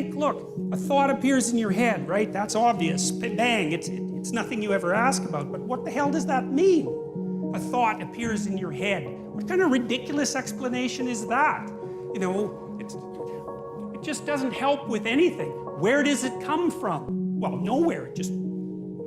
think, look, a thought appears in your head, right? That's obvious. Bang, it's nothing you ever ask about. But what the hell does that mean? A thought appears in your head. What kind of ridiculous explanation is that? You know, it just doesn't help with anything. Where does it come from? Well, nowhere. It just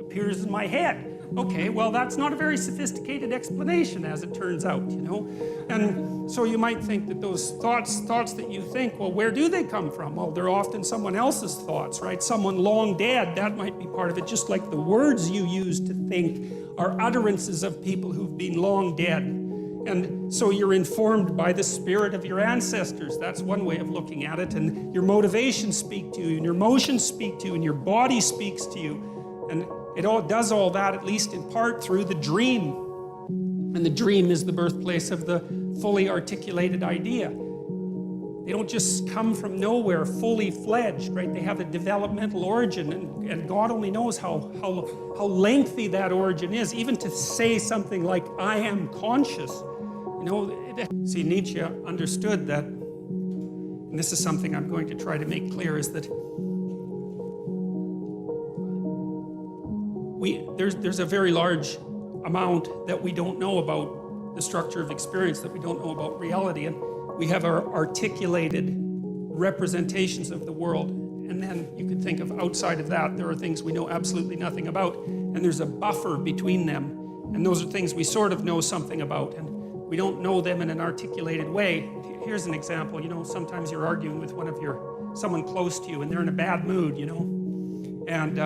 appears in my head. Okay, well, that's not a very sophisticated explanation, as it turns out, you know? And so you might think that those thoughts that you think, well, where do they come from? Well, they're often someone else's thoughts, right? Someone long dead, that might be part of it, just like the words you use to think are utterances of people who've been long dead. And so you're informed by the spirit of your ancestors. That's one way of looking at it. And your motivations speak to you, and your emotions speak to you, and your body speaks to you. And it all does all that, at least in part, through the dream. And the dream is the birthplace of the fully articulated idea. They don't just come from nowhere fully fledged, right? They have a developmental origin, and God only knows how lengthy that origin is. Even to say something like, I am conscious, you know, see, Nietzsche understood that, and this is something I'm going to try to make clear, is that there's a very large amount that we don't know about the structure of experience, that we don't know about reality, and we have our articulated representations of the world, and then you could think of outside of that, there are things we know absolutely nothing about, and there's a buffer between them, and those are things we sort of know something about, and we don't know them in an articulated way. Here's an example, you know, sometimes you're arguing with someone close to you, and they're in a bad mood, you know, and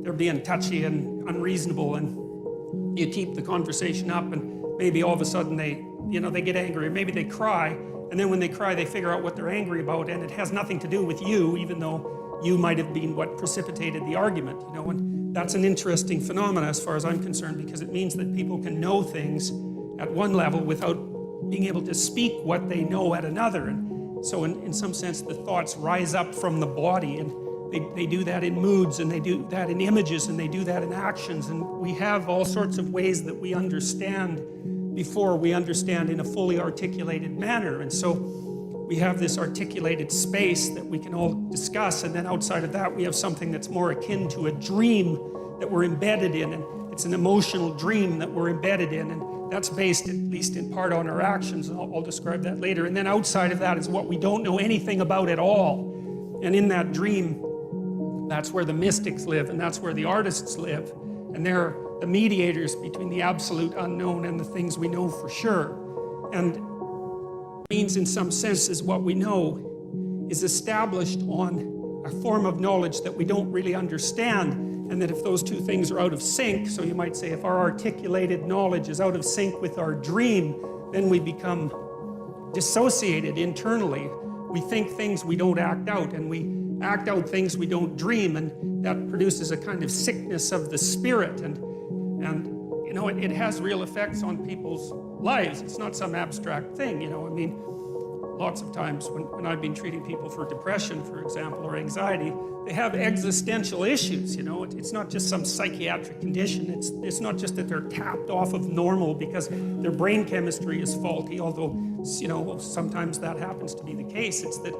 they're being touchy and unreasonable, and you keep the conversation up, and maybe all of a sudden they get angry, or maybe they cry, and then when they cry, they figure out what they're angry about, and it has nothing to do with you, even though you might have been what precipitated the argument, you know, and that's an interesting phenomenon as far as I'm concerned, because it means that people can know things at one level without being able to speak what they know at another, and so in some sense, the thoughts rise up from the body, and they do that in moods, and they do that in images, and they do that in actions, and we have all sorts of ways that we understand before we understand in a fully articulated manner. And so we have this articulated space that we can all discuss, and then outside of that we have something that's more akin to a dream that we're embedded in, and it's an emotional dream that we're embedded in, and that's based at least in part on our actions, and I'll describe that later. And then outside of that is what we don't know anything about at all, and in that dream, that's where the mystics live, and that's where the artists live, and they're the mediators between the absolute unknown and the things we know for sure. And means in some sense is what we know is established on a form of knowledge that we don't really understand, and that if those two things are out of sync, so you might say if our articulated knowledge is out of sync with our dream, then we become dissociated internally. We think things we don't act out, and we act out things we don't dream, and that produces a kind of sickness of the spirit, and you know, it has real effects on people's lives. It's not some abstract thing, you know. I mean, lots of times when I've been treating people for depression, for example, or anxiety, they have existential issues, you know. It's not just some psychiatric condition. It's not just that they're tapped off of normal because their brain chemistry is faulty, although, you know, sometimes that happens to be the case. It's that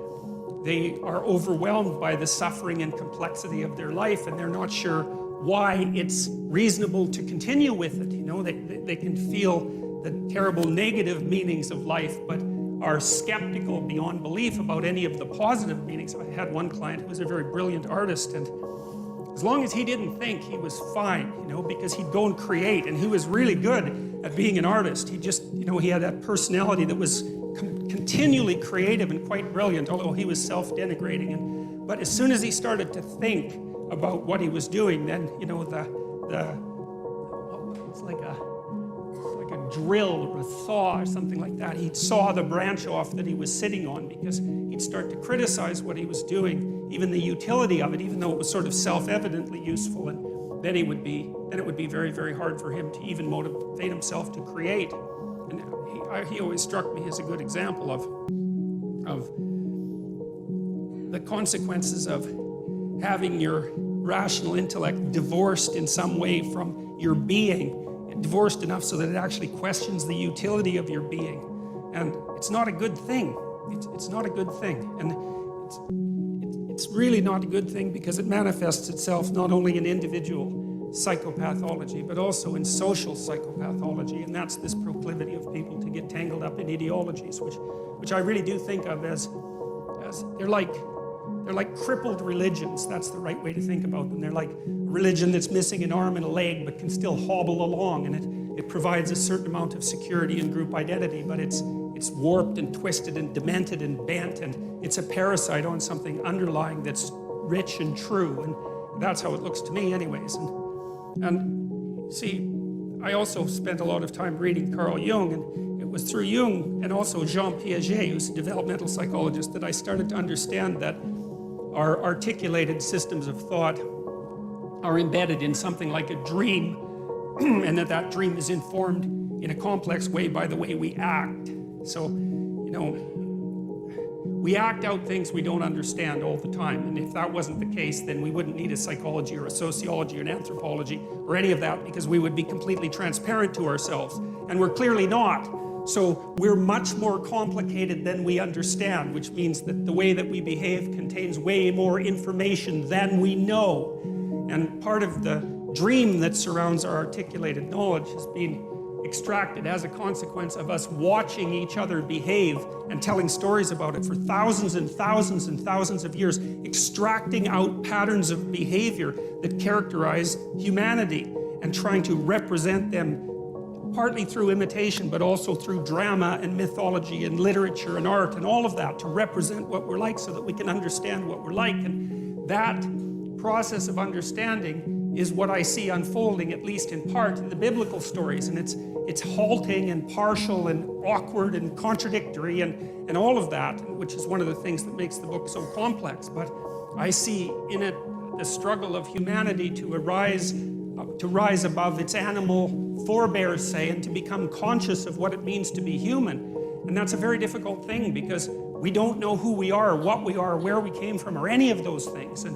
they are overwhelmed by the suffering and complexity of their life, and they're not sure why it's reasonable to continue with it. You know, they can feel the terrible negative meanings of life, but are skeptical beyond belief about any of the positive meanings. I had one client who was a very brilliant artist, and as long as he didn't think, he was fine, you know, because he'd go and create, and he was really good at being an artist. He just, you know, he had that personality that was continually creative and quite brilliant, although he was self-denigrating. But as soon as he started to think about what he was doing, then, you know, it's like a drill or a saw or something like that. He'd saw the branch off that he was sitting on, because he'd start to criticize what he was doing, even the utility of it, even though it was sort of self-evidently useful. And then it would be very, very hard for him to even motivate himself to create. And he always struck me as a good example of the consequences of having your rational intellect divorced in some way from your being, divorced enough so that it actually questions the utility of your being. And it's not a good thing. It's not a good thing. And it's really not a good thing because it manifests itself not only in individual psychopathology, but also in social psychopathology, and that's this proclivity of people to get tangled up in ideologies, which I really do think of as they're like crippled religions. That's the right way to think about them. They're like a religion that's missing an arm and a leg, but can still hobble along, and it provides a certain amount of security and group identity, but it's warped and twisted and demented and bent, and it's a parasite on something underlying that's rich and true, and that's how it looks to me anyways. And see, I also spent a lot of time reading Carl Jung, and it was through Jung and also Jean Piaget, who's a developmental psychologist, that I started to understand that our articulated systems of thought are embedded in something like a dream, and that dream is informed in a complex way by the way we act. So, you know, we act out things we don't understand all the time, and if that wasn't the case, then we wouldn't need a psychology or a sociology or an anthropology or any of that, because we would be completely transparent to ourselves, and we're clearly not. So we're much more complicated than we understand, which means that the way that we behave contains way more information than we know. And part of the dream that surrounds our articulated knowledge has been extracted as a consequence of us watching each other behave and telling stories about it for thousands and thousands and thousands of years, extracting out patterns of behavior that characterize humanity and trying to represent them partly through imitation, but also through drama and mythology and literature and art and all of that, to represent what we're like so that we can understand what we're like. And that process of understanding is what I see unfolding, at least in part, in the biblical stories. And it's halting and partial and awkward and contradictory and all of that, which is one of the things that makes the book so complex. But I see in it the struggle of humanity to rise above its animal forebears, say, and to become conscious of what it means to be human. And that's a very difficult thing, because we don't know who we are, what we are, where we came from, or any of those things. And,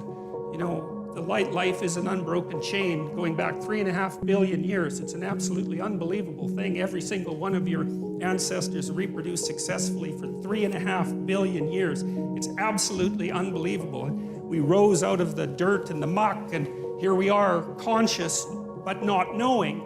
you know, the life is an unbroken chain going back 3.5 billion years. It's an absolutely unbelievable thing. Every single one of your ancestors reproduced successfully for 3.5 billion years. It's absolutely unbelievable. And we rose out of the dirt and the muck, and here we are, conscious but not knowing,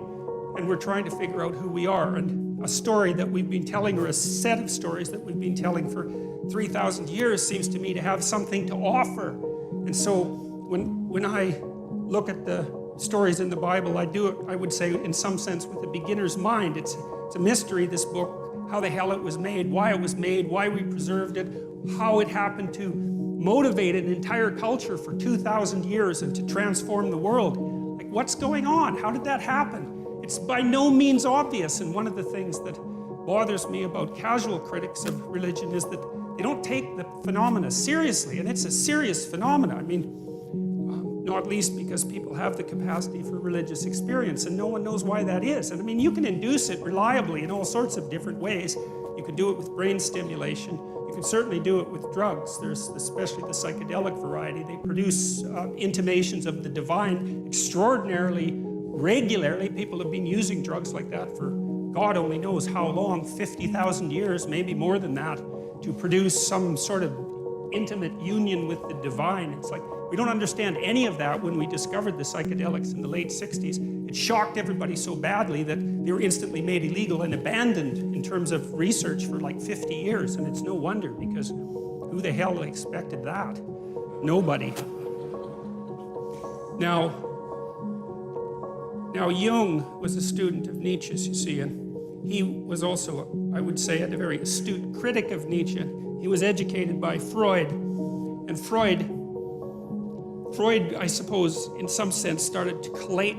and we're trying to figure out who we are. And a story that we've been telling, or a set of stories that we've been telling for 3,000 years, seems to me to have something to offer. And so when I look at the stories in the Bible, I do it, I would say, in some sense, with a beginner's mind. It's a mystery, this book, how the hell it was made, why we preserved it, how it happened to motivate an entire culture for 2,000 years and to transform the world. Like, what's going on? How did that happen? It's by no means obvious, and one of the things that bothers me about casual critics of religion is that they don't take the phenomena seriously, and it's a serious phenomena. I mean, not least because people have the capacity for religious experience, and no one knows why that is. And I mean, you can induce it reliably in all sorts of different ways. You can do it with brain stimulation. You can certainly do it with drugs. There's especially the psychedelic variety. They produce intimations of the divine extraordinarily regularly. People have been using drugs like that for God only knows how long, 50,000 years, maybe more than that, to produce some sort of intimate union with the divine. It's like, we don't understand any of that. When we discovered the psychedelics in the late 60s, it shocked everybody so badly that they were instantly made illegal and abandoned in terms of research for like 50 years. And it's no wonder, because who the hell expected that? Nobody. Now Jung was a student of Nietzsche's, you see, and he was also, I would say, a very astute critic of Nietzsche. He was educated by Freud, and Freud, I suppose, in some sense, started to collate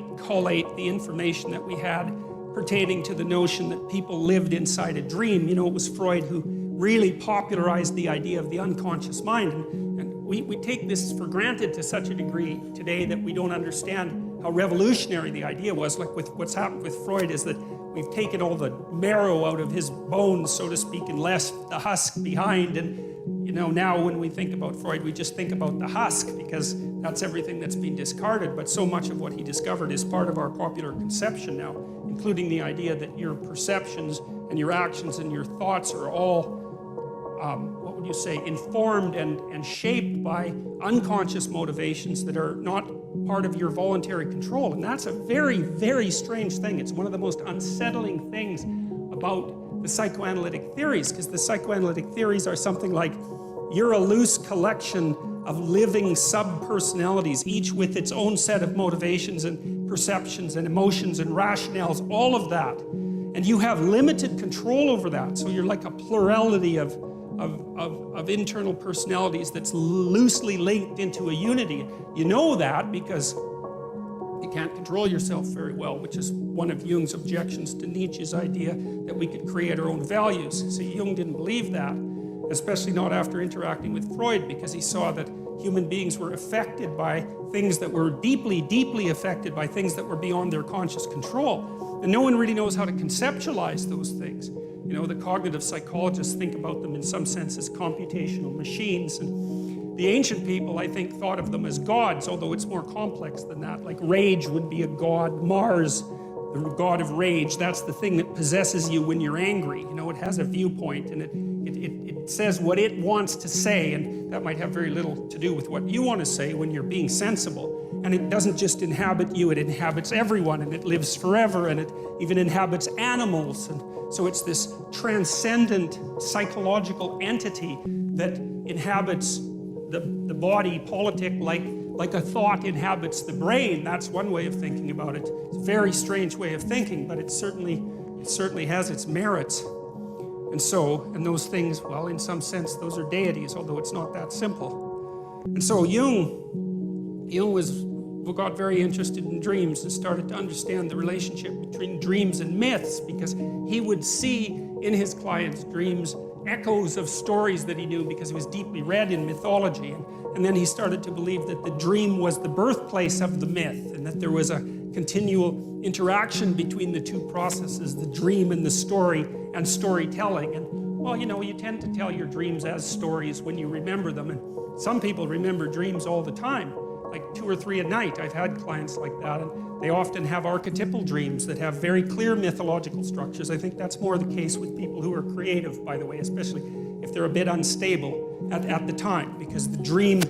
the information that we had pertaining to the notion that people lived inside a dream. You know, it was Freud who really popularized the idea of the unconscious mind, and we take this for granted to such a degree today that we don't understand how revolutionary the idea was. Like, with what's happened with Freud is that we've taken all the marrow out of his bones, so to speak, and left the husk behind. And, you know, now when we think about Freud, we just think about the husk, because that's everything that's been discarded. But so much of what he discovered is part of our popular conception now, including the idea that your perceptions and your actions and your thoughts are all what would you say, informed and shaped by unconscious motivations that are not part of your voluntary control. And that's a very, very strange thing. It's one of the most unsettling things about the psychoanalytic theories, because the psychoanalytic theories are something like, you're a loose collection of living sub-personalities, each with its own set of motivations and perceptions and emotions and rationales, all of that. And you have limited control over that. So you're like a plurality of internal personalities that's loosely linked into a unity. You know that because you can't control yourself very well, which is one of Jung's objections to Nietzsche's idea that we could create our own values. See, Jung didn't believe that, especially not after interacting with Freud, because he saw that human beings were affected by things that were deeply, deeply affected by things that were beyond their conscious control. And no one really knows how to conceptualize those things. You know, the cognitive psychologists think about them in some sense as computational machines. And the ancient people, I think, thought of them as gods, although it's more complex than that. Like rage would be a god. Mars, the god of rage, that's the thing that possesses you when you're angry. You know, it has a viewpoint and it says what it wants to say, and that might have very little to do with what you want to say when you're being sensible. And it doesn't just inhabit you, it inhabits everyone, and it lives forever, and it even inhabits animals. And so it's this transcendent psychological entity that inhabits the body politic like a thought inhabits the brain. That's one way of thinking about it. It's a very strange way of thinking, but it certainly has its merits. And those things, well, in some sense, those are deities, although it's not that simple. And so Jung got very interested in dreams and started to understand the relationship between dreams and myths, because he would see in his clients' dreams echoes of stories that he knew because he was deeply read in mythology. And then he started to believe that the dream was the birthplace of the myth, and that there was a continual interaction between the two processes, the dream and the story and storytelling. And well, you know, you tend to tell your dreams as stories when you remember them. And some people remember dreams all the time, like 2 or 3 a night. I've had clients like that, and they often have archetypal dreams that have very clear mythological structures. I think that's more the case with people who are creative, by the way, especially if they're a bit unstable at the time, because the dream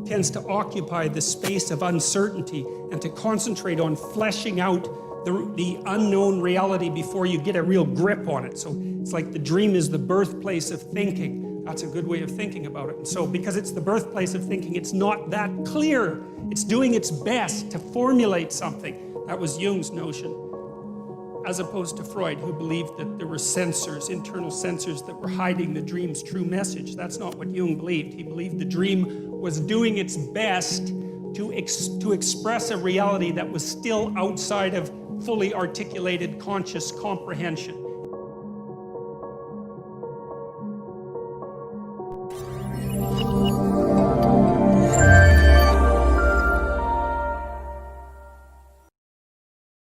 tends to occupy the space of uncertainty and to concentrate on fleshing out the unknown reality before you get a real grip on it. So it's like the dream is the birthplace of thinking. That's a good way of thinking about it. And so because it's the birthplace of thinking, it's not that clear. It's doing its best to formulate something. That was Jung's notion, as opposed to Freud, who believed that there were sensors, internal sensors, that were hiding the dream's true message. That's not what Jung believed. He believed the dream was doing its best to express a reality that was still outside of fully articulated conscious comprehension.